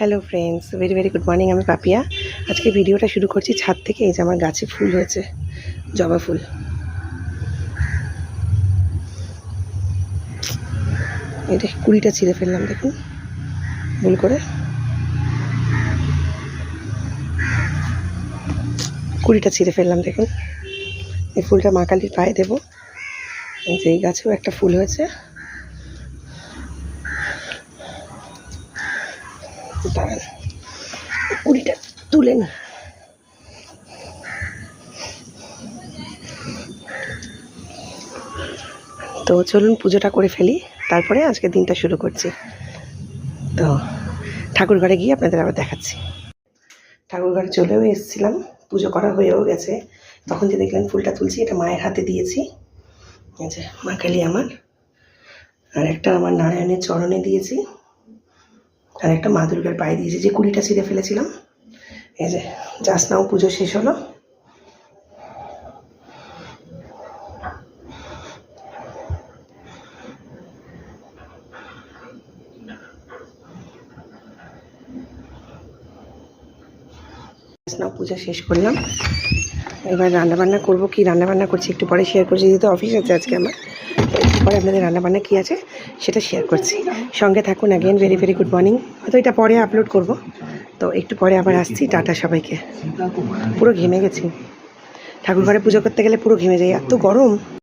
Hello friends, very very good morning. আমি পাপিয়া। আজকে ভিডিওটা শুরু করছি ছাদ থেকে। এই যে আমার গাছে ফুল হয়েছে, জবা ফুল। এটা 20টা ছিঁড়ে ফেললাম, দেখুন ভুল করে 20টা ছিঁড়ে ফেললাম। দেখুন এই ফুলটা মা কালীর পায়ে দেবো। এই যে এই গাছেও একটা ফুল হয়েছে, দাঁড়ান 20টা তুলে নি। তো চলুন পুজোটা করে ফেলি, তারপরে আজকে দিনটা শুরু করছি। তো ঠাকুর ঘরে গিয়ে আপনাদের আবার দেখাচ্ছি। ঠাকুর ঘরে চলেও এসেছিলাম, পুজো করা হয়েও গেছে। তখন যে দেখলেন ফুলটা তুলছি, এটা মায়ের হাতে দিয়েছি। এই যে মা কালী আমার, আর একটা আমার নারায়ণের চরণে দিয়েছি, আর একটা মা দুর্গার পায়ে দিয়েছি। যে 20টা ছিঁড়ে ফেলেছিলাম, এই যে জাস্ট নাও পুজো শেষ হলো। পুজো শেষ করলাম। এবার রান্নাবান্না করবো। কি রান্নাবান্না করছি একটু পরে শেয়ার করছি, যেহেতু অফিস আছে আজকে আমার। একটু পরে আপনাদের রান্নাবান্না কী আছে সেটা শেয়ার করছি, সঙ্গে থাকুন। Again very very good morning. হয়তো এটা পরে আপলোড করব, তো একটু পরে আবার আসছি। টাটা সবাইকে। পুরো ঘেমে গেছি, ঠাকুর ঘরে পুজো করতে গেলে পুরো ঘেমে যাই, এত গরম।